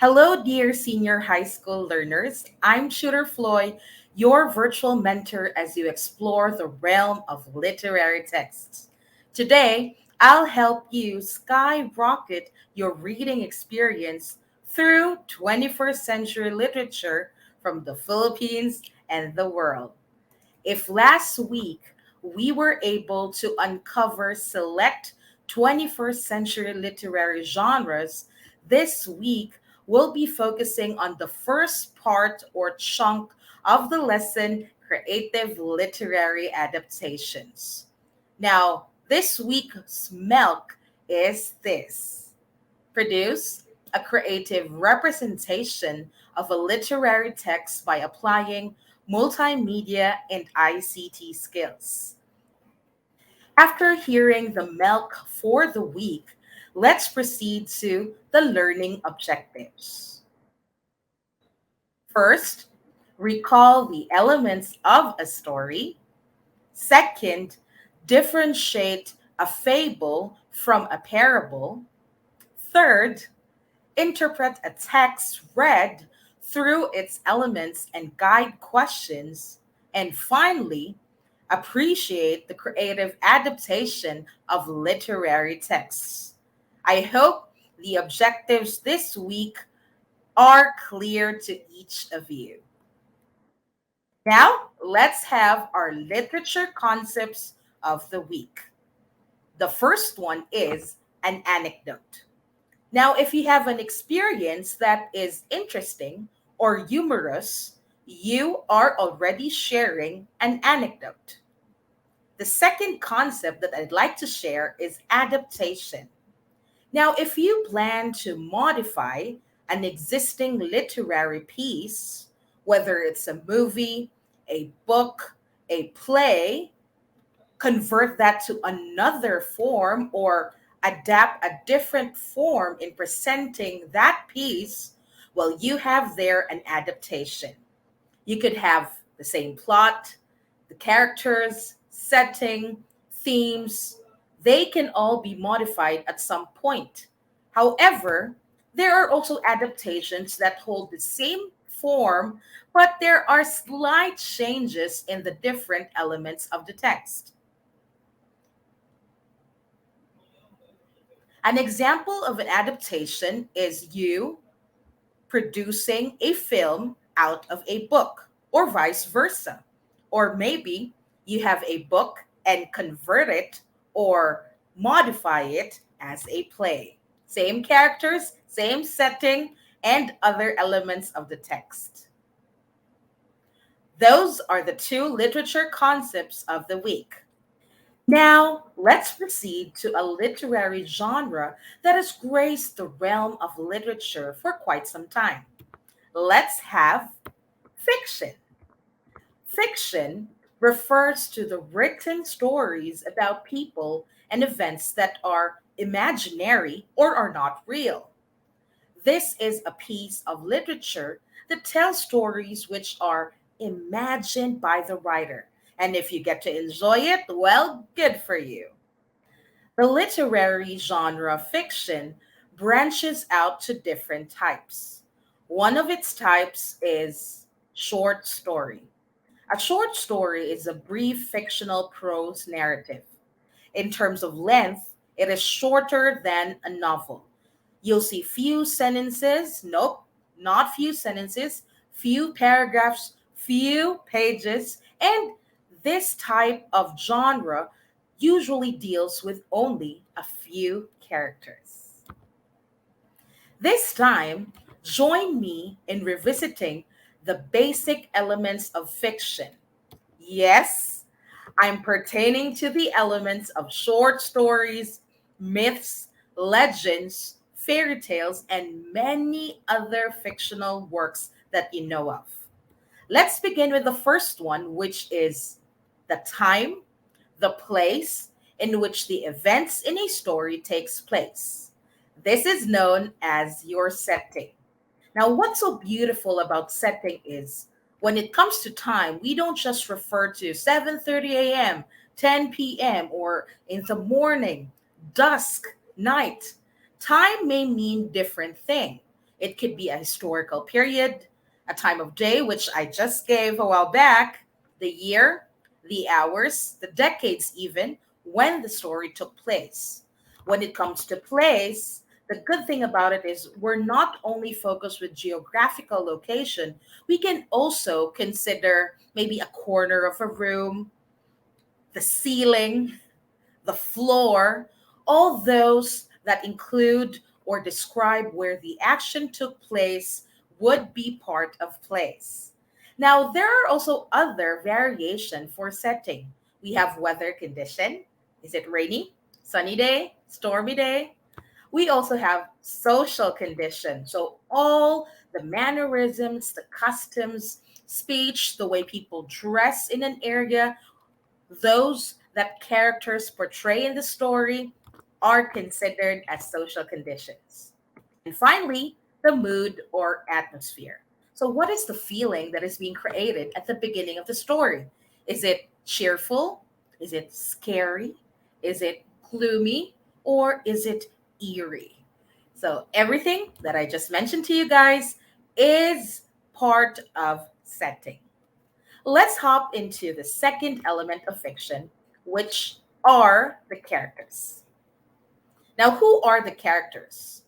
Hello, dear senior high school learners. I'm Tutor Floyd, your virtual mentor as you explore the realm of literary texts. Today, I'll help you skyrocket your reading experience through 21st century literature from the Philippines and the world. If last week we were able to uncover select 21st century literary genres, this week we'll be focusing on the first part or chunk of the lesson, creative literary adaptations. Now, this week's milk is this: produce a creative representation of a literary text by applying multimedia and ICT skills. After hearing the milk for the week, let's proceed to the learning objectives. First, recall the elements of a story. Second, differentiate a fable from a parable. Third, interpret a text read through its elements and guide questions. And finally, appreciate the creative adaptation of literary texts. I hope the objectives this week are clear to each of you. Now, let's have our literature concepts of the week. The first one is an anecdote. Now, if you have an experience that is interesting or humorous, you are already sharing an anecdote. The second concept that I'd like to share is adaptation. Now, if you plan to modify an existing literary piece, whether it's a movie, a book, a play, convert that to another form or adapt a different form in presenting that piece, well, you have there an adaptation. You could have the same plot, the characters, setting, themes. They can all be modified at some point. However, there are also adaptations that hold the same form, but there are slight changes in the different elements of the text. An example of an adaptation is you producing a film out of a book, or vice versa. Or maybe you have a book and convert it or modify it as a play. Same characters, same setting, and other elements of the text. Those are the two literature concepts of the week. Now, let's proceed to a literary genre that has graced the realm of literature for quite some time. Let's have fiction. Fiction refers to the written stories about people and events that are imaginary or are not real. This is a piece of literature that tells stories which are imagined by the writer. And if you get to enjoy it, well, good for you. The literary genre fiction branches out to different types. One of its types is short story. A short story is a brief fictional prose narrative. In terms of length, it is shorter than a novel. You'll see few sentences, nope, not few sentences, few paragraphs, few pages, and this type of genre usually deals with only a few characters. This time, join me in revisiting the basic elements of fiction. Yes, I'm pertaining to the elements of short stories, myths, legends, fairy tales, and many other fictional works that you know of. Let's begin with the first one, which is the time, the place in which the events in a story takes place. This is known as your setting. Now, what's so beautiful about setting is when it comes to time, we don't just refer to 7:30 a.m., 10 p.m., or in the morning, dusk, night. Time may mean different thing. It could be a historical period, a time of day, which I just gave a while back, the year, the hours, the decades, even when the story took place. When it comes to place, the good thing about it is we're not only focused with geographical location, we can also consider maybe a corner of a room, the ceiling, the floor, all those that include or describe where the action took place would be part of place. Now, there are also other variation for setting. We have weather condition. Is it rainy, sunny day, stormy day? We also have social condition. So all the mannerisms, the customs, speech, the way people dress in an area, those that characters portray in the story are considered as social conditions. And finally, the mood or atmosphere. So, what is the feeling that is being created at the beginning of the story? Is it cheerful? Is it scary? Is it gloomy? Or is it eerie? So, everything that I just mentioned to you guys is part of setting. Let's hop into the second element of fiction, which are the characters. Now, who are the characters?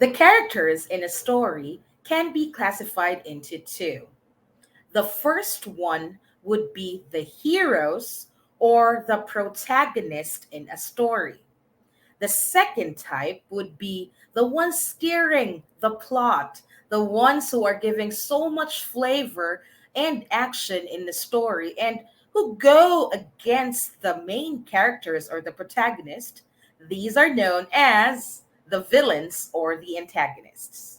The characters in a story can be classified into two. The first one would be the heroes or the protagonist in a story. The second type would be the ones steering the plot, the ones who are giving so much flavor and action in the story and who go against the main characters or the protagonist. These are known as the villains or the antagonists.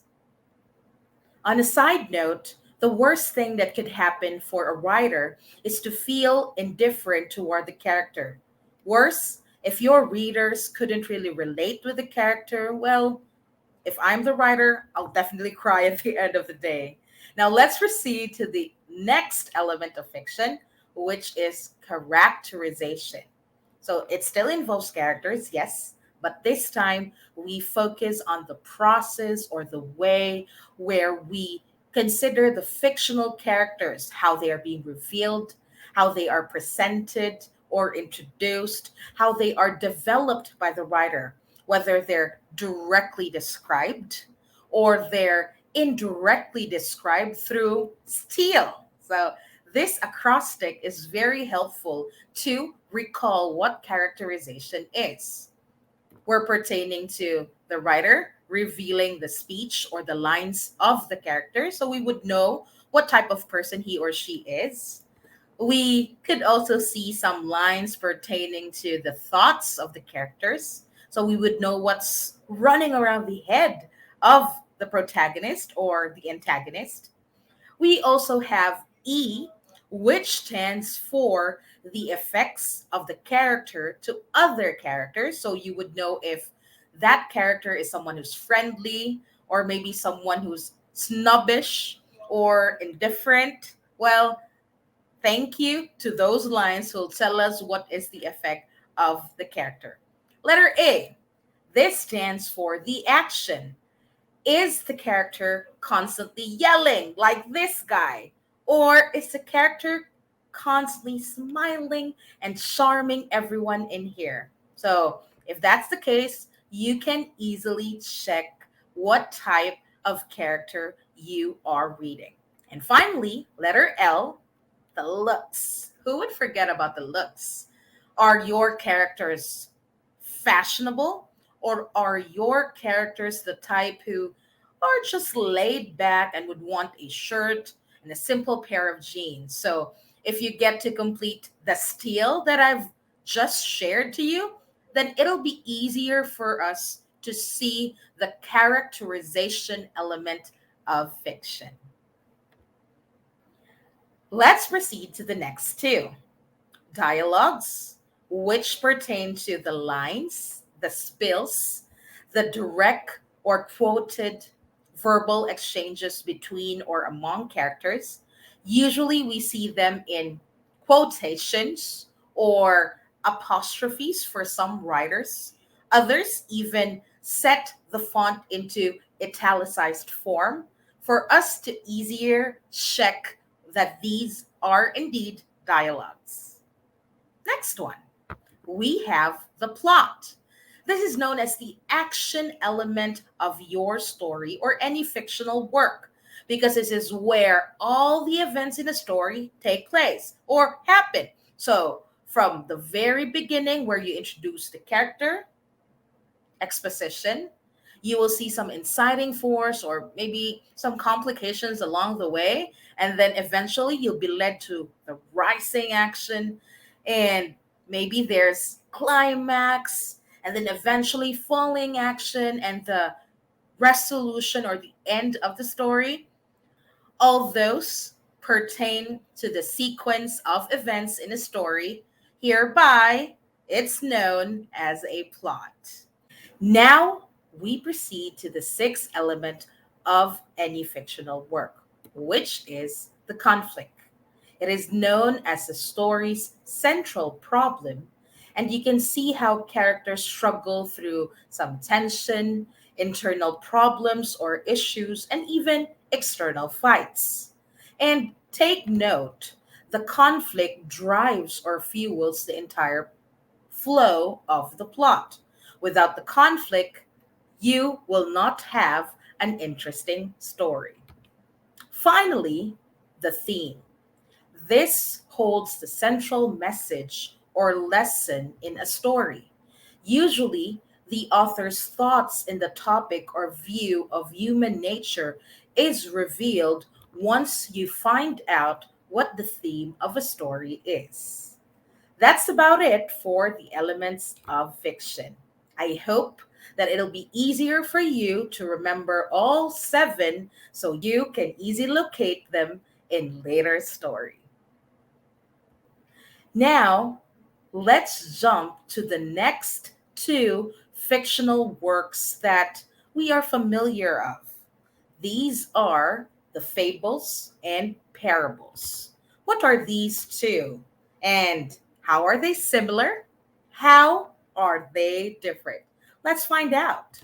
On a side note, the worst thing that could happen for a writer is to feel indifferent toward the character. Worse, if your readers couldn't really relate with the character, well, if I'm the writer, I'll definitely cry at the end of the day. Now, let's proceed to the next element of fiction, which is characterization. So it still involves characters, yes, but this time we focus on the process or the way where we consider the fictional characters, how they are being revealed, how they are presented or introduced, how they are developed by the writer, whether they're directly described or they're indirectly described through style. So this acrostic is very helpful to recall what characterization is. We're pertaining to the writer revealing the speech or the lines of the character, so we would know what type of person he or she is. We could also see some lines pertaining to the thoughts of the characters, so we would know what's running around the head of the protagonist or the antagonist. We also have E, which stands for the effects of the character to other characters. So you would know if that character is someone who's friendly or maybe someone who's snobbish or indifferent. Well, thank you to those lines who will tell us what is the effect of the character. Letter A. This stands for the action. Is the character constantly yelling like this guy? Or is the character constantly smiling and charming everyone in here? So, if that's the case, you can easily check what type of character you are reading. And finally, letter L, the looks. Who would forget about the looks? Are your characters fashionable, or are your characters the type who are just laid back and would want a shirt and a simple pair of jeans? So, if you get to complete the style that I've just shared to you, then it'll be easier for us to see the characterization element of fiction. Let's proceed to the next two dialogues, which pertain to the lines, the spills, the direct or quoted verbal exchanges between or among characters. Usually we see them in quotations or apostrophes for some writers. Others even set the font into italicized form for us to easier check that these are indeed dialogues. Next one, we have the plot. This is known as the action element of your story or any fictional work because this is where all the events in a story take place or happen. So, from the very beginning, where you introduce the character, exposition, you will see some inciting force or maybe some complications along the way. And then eventually you'll be led to the rising action. And maybe there's climax, and then eventually falling action and the resolution or the end of the story. All those pertain to the sequence of events in a story. Hereby, it's known as a plot. Now we proceed to the sixth element of any fictional work, which is the conflict. It is known as the story's central problem, and you can see how characters struggle through some tension, internal problems or issues, and even external fights. And take note, the conflict drives or fuels the entire flow of the plot. Without the conflict, you will not have an interesting story. Finally, the theme. This holds the central message or lesson in a story. Usually, the author's thoughts in the topic or view of human nature is revealed once you find out what the theme of a story is. That's about it for the elements of fiction. I hope that it'll be easier for you to remember all seven so you can easily locate them in later story. Now, let's jump to the next two fictional works that we are familiar of. These are the fables and parables. What are these two? And how are they similar? How are they different? Let's find out.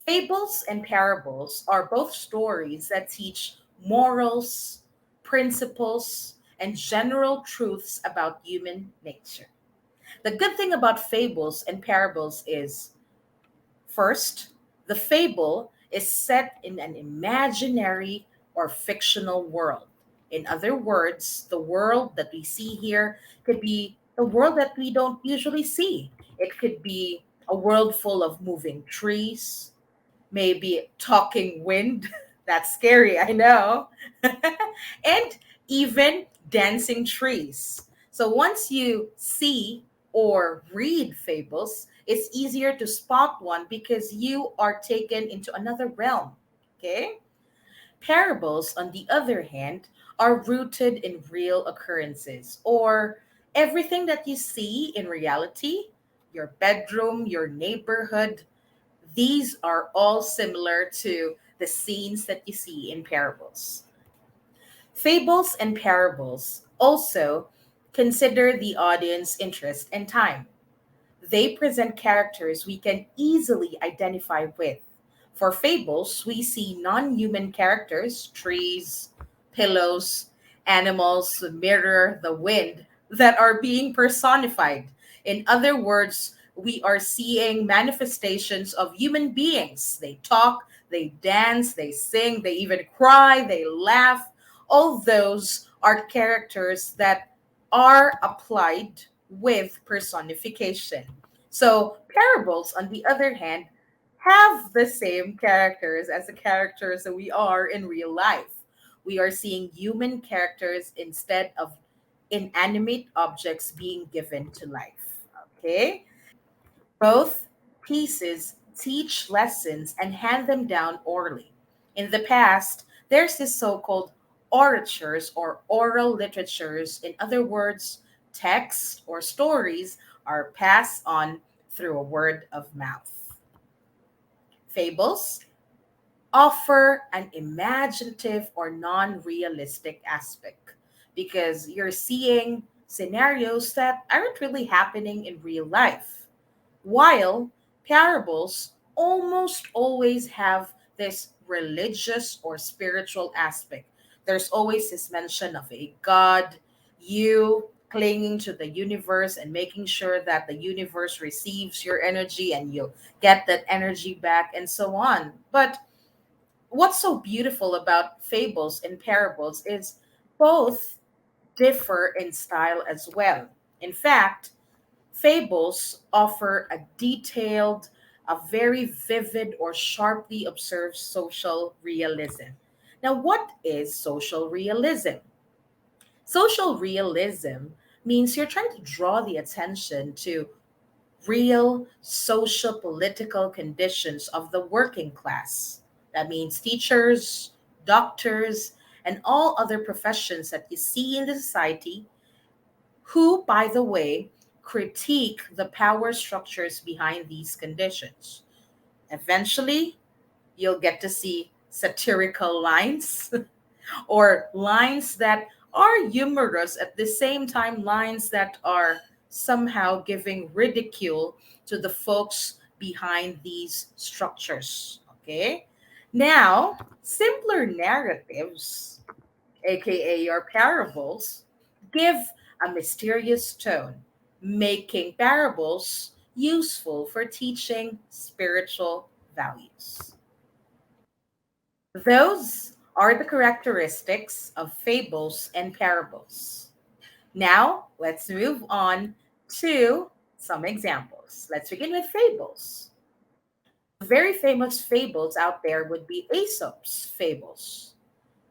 Fables and parables are both stories that teach morals, principles, and general truths about human nature. The good thing about fables and parables is, first, the fable is set in an imaginary or fictional world. In other words, the world that we see here could be the world that we don't usually see. It could be a world full of moving trees, maybe talking wind. That's scary, I know. And even dancing trees. So once you see or read fables, it's easier to spot one because you are taken into another realm. Okay? Parables, on the other hand, are rooted in real occurrences or everything that you see in reality, your bedroom, your neighborhood, these are all similar to the scenes that you see in parables. Fables and parables also consider the audience interest and time. They present characters we can easily identify with. For fables, we see non human characters, trees, pillows, animals, the mirror, the wind, that are being personified. In other words, we are seeing manifestations of human beings. They talk, they dance, they sing, they even cry, they laugh. All those are characters that are applied with personification. So, parables, on the other hand, have the same characters as the characters that we are in real life. We are seeing human characters instead of inanimate objects being given to life. Okay? Both pieces teach lessons and hand them down orally. In the past, there's this so called oratures or oral literatures. In other words, texts or stories are passed on through a word of mouth. Fables offer an imaginative or non realistic aspect because you're seeing scenarios that aren't really happening in real life. While parables almost always have this religious or spiritual aspect. There's always this mention of a God, you clinging to the universe and making sure that the universe receives your energy and you'll get that energy back, and so on. But what's so beautiful about fables and parables is both differ in style as well. In fact, fables offer a detailed, a very vivid or sharply observed social realism. Now, what is social realism? Social realism means you're trying to draw the attention to real social political conditions of the working class. That means teachers, doctors, and all other professions that you see in the society who, by the way, critique the power structures behind these conditions. Eventually, you'll get to see satirical lines or lines that are humorous at the same time, lines that are somehow giving ridicule to the folks behind these structures. Okay? Now, simpler narratives, aka your parables, give a mysterious tone, making parables useful for teaching spiritual values. Those are the characteristics of fables and parables. Now, let's move on to some examples. Let's begin with fables. Very famous fables out there would be Aesop's fables,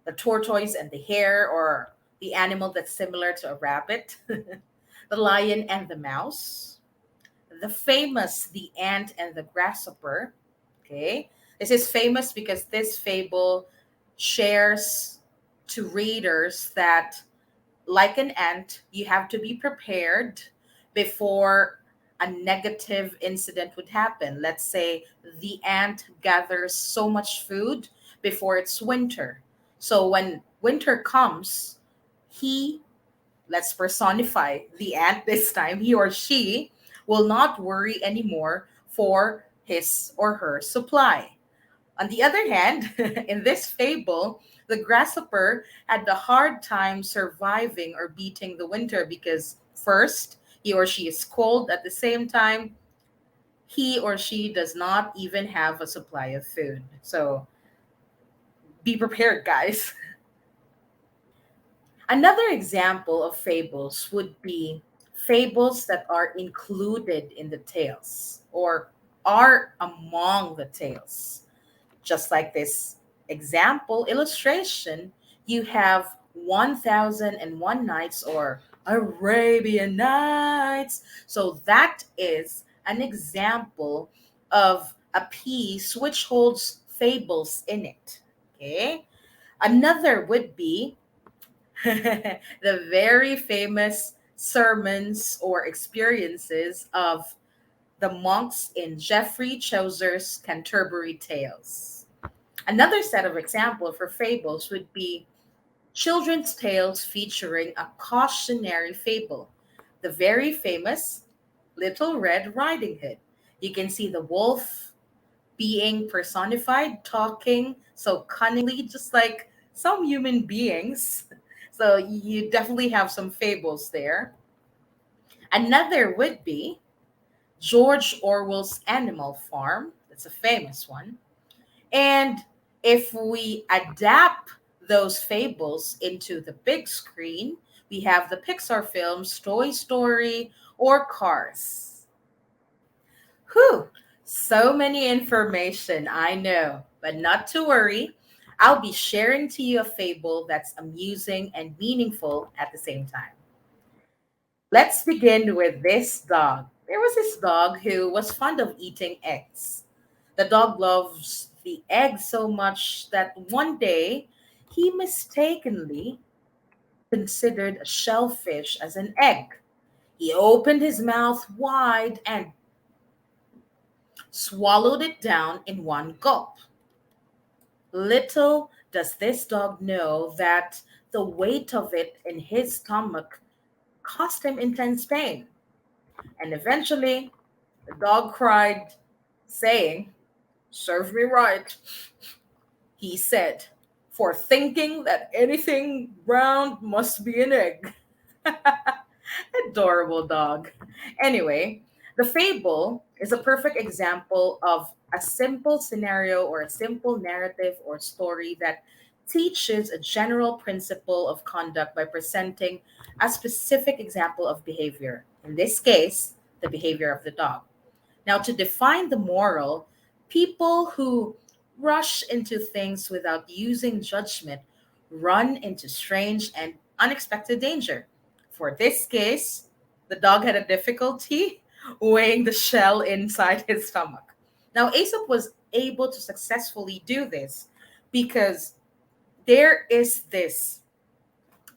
the tortoise and the hare, or the animal that's similar to a rabbit, the lion and the mouse, the famous The Ant and the Grasshopper. Okay, this is famous because this fable shares to readers that, like an ant, you have to be prepared before a negative incident would happen. Let's say the ant gathers so much food before it's winter. So when winter comes, he, let's personify the ant this time, he or she will not worry anymore for his or her supply. On the other hand, in this fable, the grasshopper had the hard time surviving or beating the winter because, first, he or she is cold. At the same time, he or she does not even have a supply of food. So be prepared, guys. Another example of fables would be fables that are included in the tales or are among the tales. Just like this example illustration, you have 1001 Nights or Arabian Nights. So that is an example of a piece which holds fables in it. Okay. Another would be the very famous sermons or experiences of the monks in Geoffrey Chaucer's Canterbury Tales. Another set of example for fables would be children's tales featuring a cautionary fable, the very famous Little Red Riding Hood. You can see the wolf being personified, talking so cunningly, just like some human beings. So you definitely have some fables there. Another would be George Orwell's Animal Farm. That's a famous one. And if we adapt those fables into the big screen, we have the Pixar films Toy Story or Cars. Whew, so many information, I know, but not to worry. I'll be sharing to you a fable that's amusing and meaningful at the same time. Let's begin with this dog. There was this dog who was fond of eating eggs. The dog loves the egg so much that one day he mistakenly considered a shellfish as an egg. He opened his mouth wide and swallowed it down in one gulp. Little does this dog know that the weight of it in his stomach caused him intense pain. And eventually, the dog cried, saying, "Serve me right," he said, "for thinking that anything round must be an egg." Adorable dog. Anyway, the fable is a perfect example of a simple scenario or a simple narrative or story that teaches a general principle of conduct by presenting a specific example of behavior. In this case, the behavior of the dog. Now, to define the moral, people who rush into things without using judgment run into strange and unexpected danger. For this case, the dog had a difficulty weighing the shell inside his stomach. Now, Aesop was able to successfully do this because there is this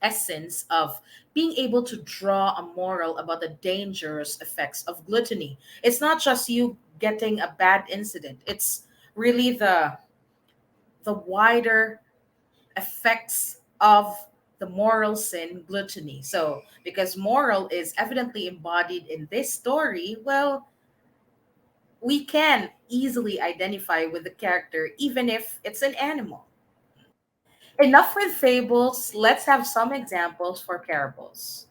essence of being able to draw a moral about the dangerous effects of gluttony. It's not just you getting a bad incident. It's really the wider effects of the moral sin gluttony. So, because moral is evidently embodied in this story, well, we can easily identify with the character even if it's an animal. Enough with fables, let's have some examples for parables.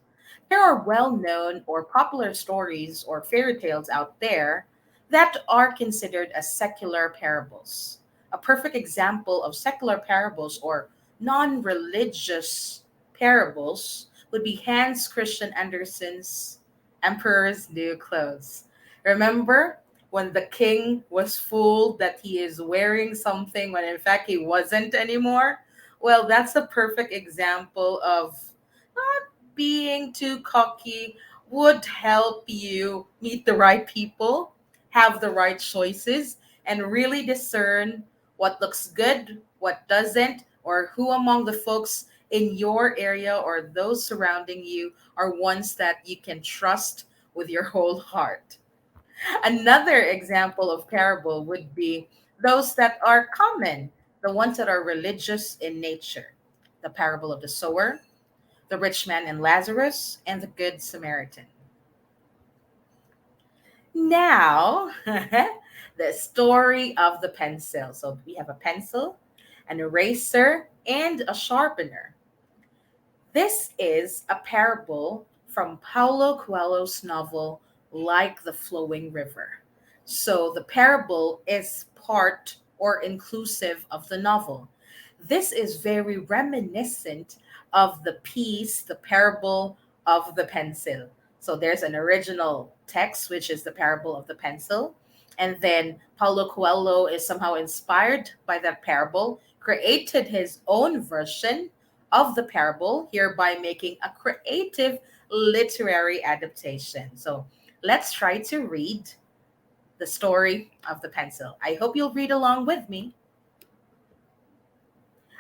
There are well known or popular stories or fairy tales out there that are considered as secular parables. A perfect example of secular parables or non religious parables would be Hans Christian Andersen's Emperor's New Clothes. Remember when the king was fooled that he is wearing something when in fact he wasn't anymore? Well, that's a perfect example of not being too cocky would help you meet the right people, have the right choices, and really discern what looks good, what doesn't, or who among the folks in your area or those surrounding you are ones that you can trust with your whole heart. Another example of parable would be those that are common, the ones that are religious in nature. The parable of the sower, the rich man and Lazarus, and the good Samaritan. Now, the story of the pencil. So we have a pencil, an eraser, and a sharpener. This is a parable from Paulo Coelho's novel, Like the Flowing River. So the parable is part or inclusive of the novel. This is very reminiscent of the piece, The Parable of the Pencil. So there's an original text, which is The Parable of the Pencil. And then Paulo Coelho is somehow inspired by that parable, created his own version of the parable, hereby making a creative literary adaptation. So let's try to read the story of the pencil. I hope you'll read along with me.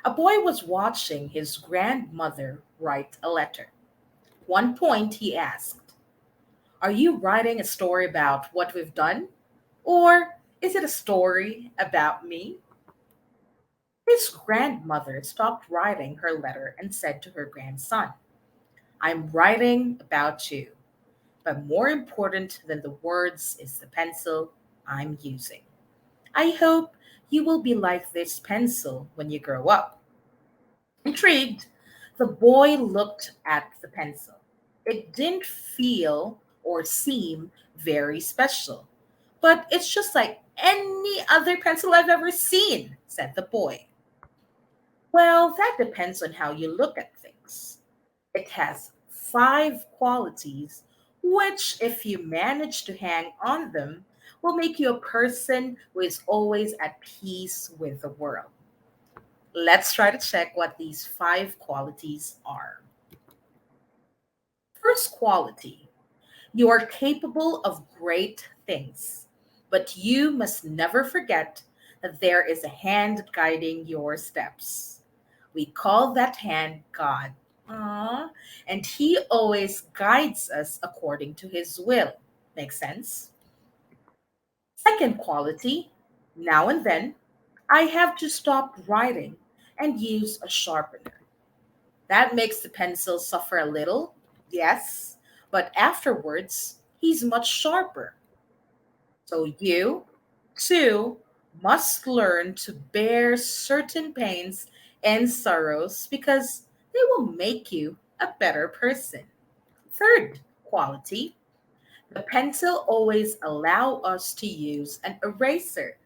A boy was watching his grandmother write a letter. One point he asked, "Are you writing a story about what we've done? Or is it a story about me?" His grandmother stopped writing her letter and said to her grandson, "I'm writing about you, but more important than the words is the pencil I'm using. I hope you will be like this pencil when you grow up." Intrigued, the boy looked at the pencil. It didn't feel or seem very special, but it's just like any other pencil I've ever seen, said the boy. Well, that depends on how you look at things. It has five qualities, which, if you manage to hang on them, will make you a person who is always at peace with the world. Let's try to check what these five qualities are. First quality, you are capable of great things, but you must never forget that there is a hand guiding your steps. We call that hand God. Aww. And He always guides us according to His will. Make sense? Second quality, now and then, I have to stop writing and use a sharpener. That makes the pencil suffer a little, yes, but afterwards, he's much sharper. So you Two, must learn to bear certain pains and sorrows because they will make you a better person. Third quality, the pencil always allow us to use an eraser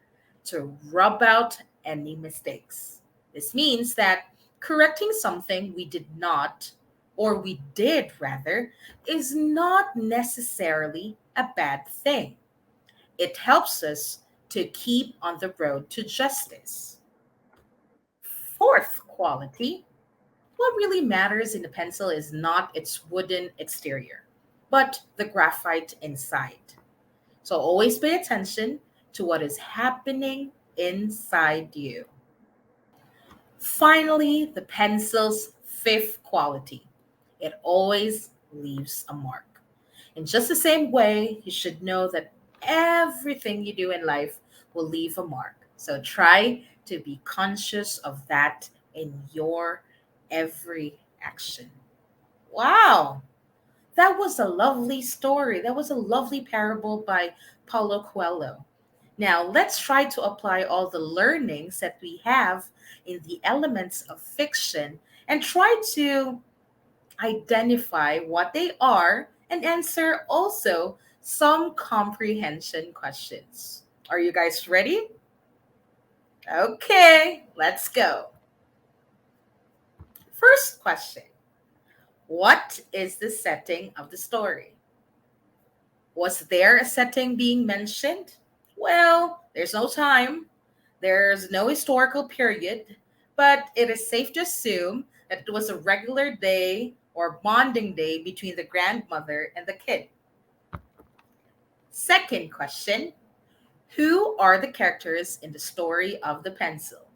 to rub out any mistakes. This means that correcting something we did not, or we did rather, is not necessarily a bad thing. It helps us to keep on the road to justice. Fourth quality, what really matters in the pencil is not its wooden exterior, but the graphite inside. So always pay attention to what is happening inside you. Finally, the pencil's fifth quality, it always leaves a mark. In just the same way, you should know that everything you do in life will leave a mark. So try to be conscious of that in your every action. Wow, that was a lovely story. That was a lovely parable by Paulo Coelho. Now, let's try to apply all the learnings that we have in the elements of fiction and try to identify what they are and answer also some comprehension questions. Are you guys ready? Okay, let's go. First question, what is the setting of the story? Was there a setting being mentioned? Well, there's no time, there's no historical period, but it is safe to assume that it was a regular day or bonding day between the grandmother and the kid. Second question, who are the characters in the story of the pencil?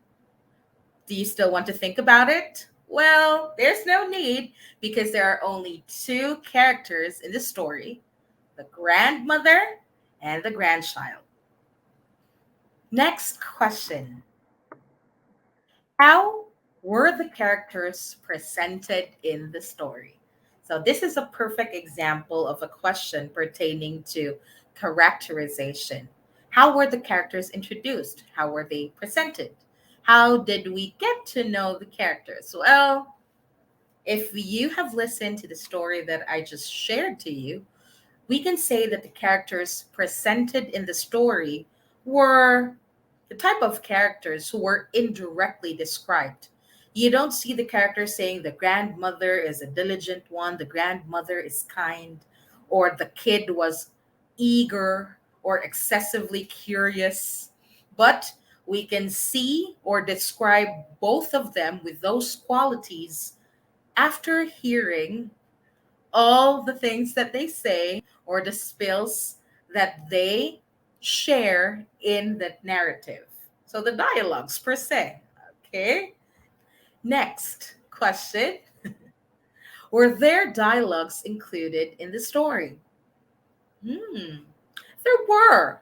Do you still want to think about it? Well, there's no need because there are only two characters in the story, the grandmother and the grandchild. Next question, how were the characters presented in the story? So, this is a perfect example of a question pertaining to characterization. How were the characters introduced? How were they presented? How did we get to know the characters? Well, if you have listened to the story that I just shared to you, we can say that the characters presented in the story were the type of characters who were indirectly described. You don't see the character saying the grandmother is a diligent one, the grandmother is kind, or the kid was eager or excessively curious. But we can see or describe both of them with those qualities after hearing all the things that they say or the spills that they share in the narrative. So the dialogues per se. Okay. Next question, were there dialogues included in the story? Hmm. There were.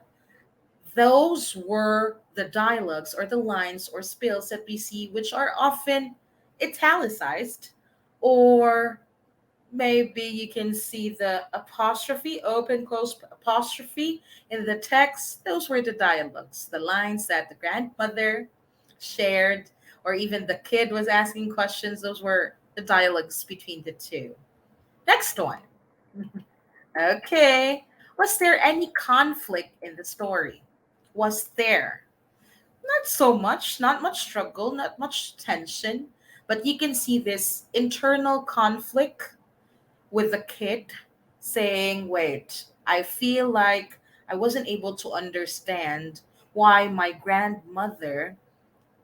Those were the dialogues or the lines or spills that we see, which are often italicized, or maybe you can see the apostrophe, open close apostrophe in the text. Those were the dialogues, the lines that the grandmother shared, or even the kid was asking questions. Those were the dialogues between the two. Next one. Okay. Was there any conflict in the story? Was there? Not so much, not much struggle, not much tension, but you can see this internal conflict with the kid saying, wait, I feel like I wasn't able to understand why my grandmother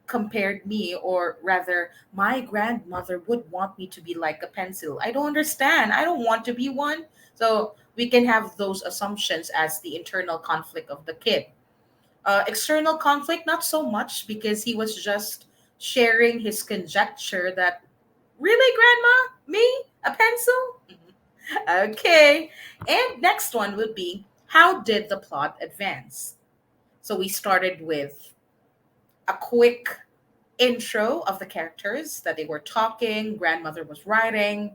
compared me, or rather, my grandmother would want me to be like a pencil. I don't understand. I don't want to be one. So we can have those assumptions as the internal conflict of the kid. External conflict, not so much because he was just sharing his conjecture that, really, grandma? Me? A pencil? Okay. And next one would be, how did the plot advance? So we started with a quick intro of the characters that they were talking, grandmother was writing,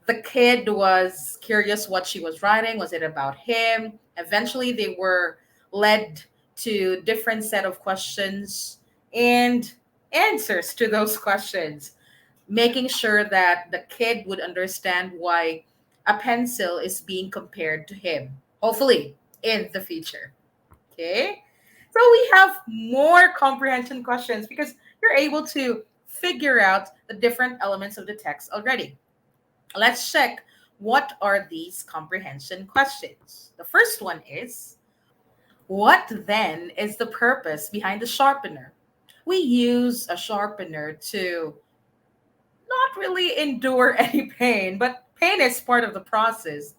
the kid was curious what she was writing. Was it about him? Eventually, they were led to different set of questions and answers to those questions, making sure that the kid would understand why a pencil is being compared to him, hopefully in the future. Okay? So we have more comprehension questions because you're able to figure out the different elements of the text already. Let's check what are these comprehension questions. The first one is, what then is the purpose behind the sharpener? We use a sharpener to not really endure any pain, but pain is part of the process.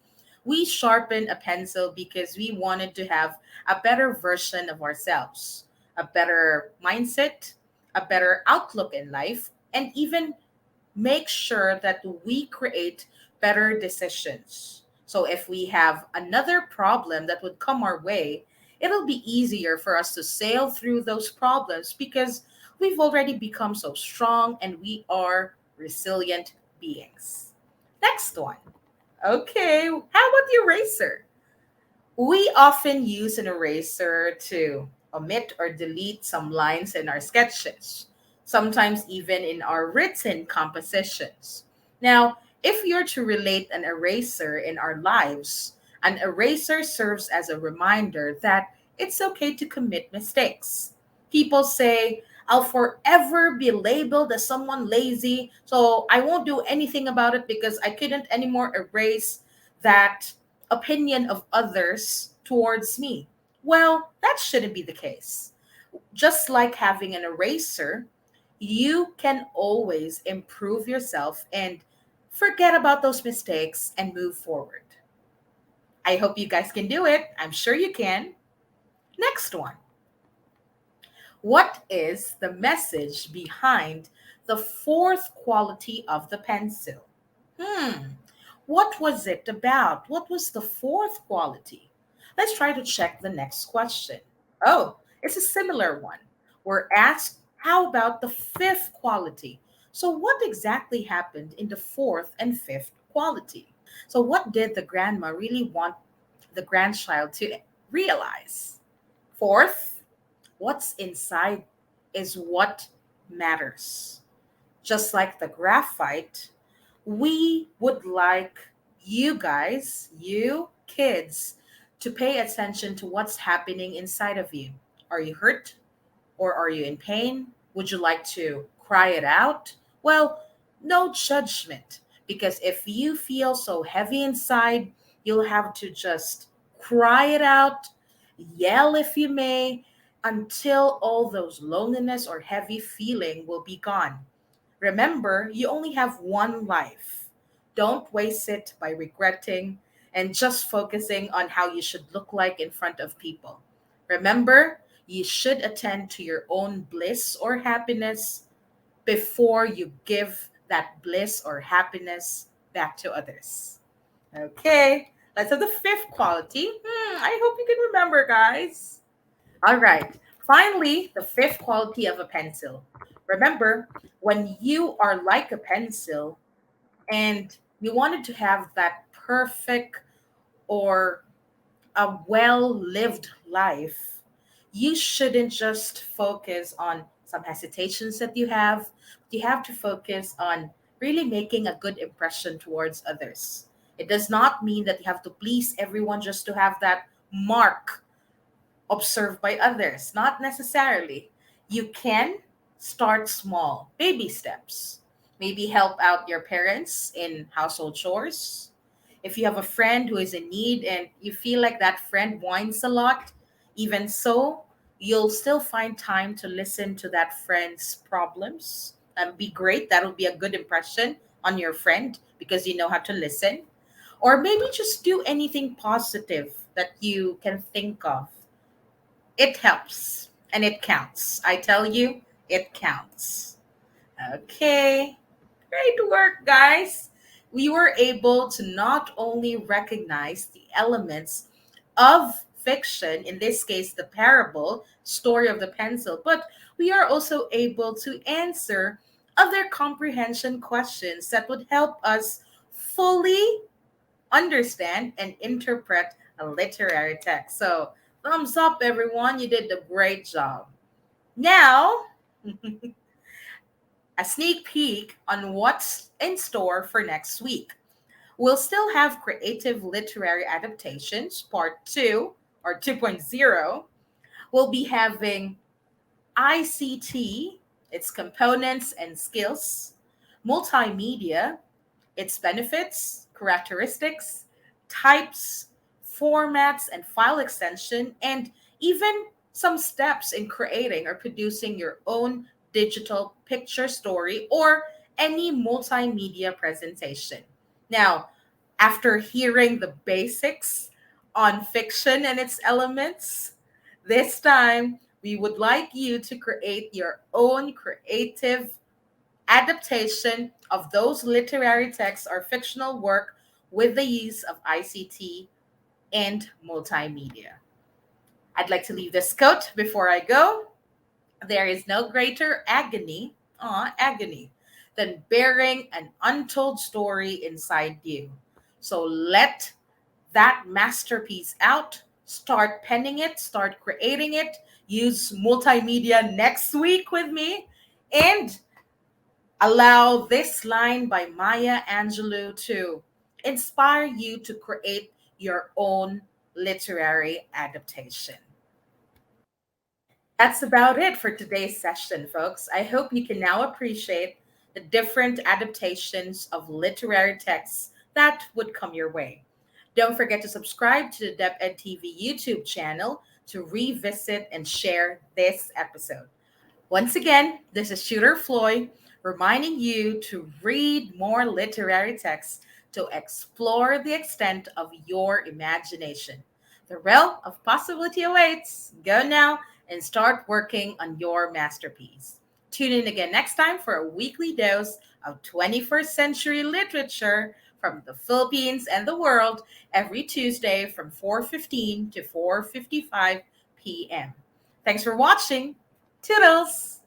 We sharpen a pencil because we wanted to have a better version of ourselves, a better mindset, a better outlook in life, and even make sure that we create better decisions. So if we have another problem that would come our way, it'll be easier for us to sail through those problems because we've already become so strong and we are resilient beings. Next one. Okay, how about the eraser? We often use an eraser to omit or delete some lines in our sketches, sometimes even in our written compositions. Now, if you're to relate an eraser in our lives, an eraser serves as a reminder that it's okay to commit mistakes. People say, I'll forever be labeled as someone lazy, so I won't do anything about it because I couldn't anymore erase that opinion of others towards me. Well, that shouldn't be the case. Just like having an eraser, you can always improve yourself and forget about those mistakes and move forward. I hope you guys can do it. I'm sure you can. Next one. What is the message behind the fourth quality of the pencil? Hmm, what was it about? What was the fourth quality? Let's try to check the next question. Oh, it's a similar one. We're asked, how about the fifth quality? So, what exactly happened in the fourth and fifth quality? So, what did the grandma really want the grandchild to realize? Fourth, what's inside is what matters. Just like the graphite, we would like you guys, you kids, to pay attention to what's happening inside of you. Are you hurt or are you in pain? Would you like to cry it out? Well, no judgment, because if you feel so heavy inside, you'll have to just cry it out, yell if you may, until all those loneliness or heavy feeling will be gone. Remember, you only have one life. Don't waste it by regretting and just focusing on how you should look like in front of people. Remember, you should attend to your own bliss or happiness before you give that bliss or happiness back to others. Okay, let's have the fifth quality. I hope you can remember, guys. All right. Finally, the fifth quality of a pencil. Remember, when you are like a pencil and you wanted to have that perfect or a well lived life, you shouldn't just focus on some hesitations that you have. You have to focus on really making a good impression towards others. It does not mean that you have to please everyone just to have that mark observed by others. Not necessarily. You can start small, baby steps. Maybe help out your parents in household chores. If you have a friend who is in need and you feel like that friend whines a lot, even so, you'll still find time to listen to that friend's problems and be great. That'll be a good impression on your friend because you know how to listen. Or maybe just do anything positive that you can think of. It helps and it counts. I tell you, it counts. Okay. Great work, guys. We were able to not only recognize the elements of fiction, in this case, the parable, story of the pencil, but we are also able to answer other comprehension questions that would help us fully understand and interpret a literary text. So Thumbs up, everyone. You did a great job. Now, a sneak peek on what's in store for next week. We'll still have creative literary adaptations, part 2 or 2.0. We'll be having ICT, its components and skills, multimedia, its benefits, characteristics, types, formats, and file extension, and even some steps in creating or producing your own digital picture story or any multimedia presentation. Now, after hearing the basics on fiction and its elements, this time we would like you to create your own creative adaptation of those literary texts or fictional work with the use of ICT and multimedia. I'd like to leave this quote before I go. There is no greater agony, than bearing an untold story inside you. So let that masterpiece out, start penning it, start creating it, use multimedia next week with me, and allow this line by Maya Angelou to inspire you to create your own literary adaptation. That's about it for today's session, folks. I hope you can now appreciate the different adaptations of literary texts that would come your way. Don't forget to subscribe to the DepEd TV YouTube channel to revisit and share this episode. Once again, this is Shooter Floyd reminding you to read more literary texts to explore the extent of your imagination. The realm of possibility awaits. Go now and start working on your masterpiece. Tune in again next time for a weekly dose of 21st century literature from the Philippines and the world every Tuesday from 4:15 to 4:55 p.m. Thanks for watching. Toodles!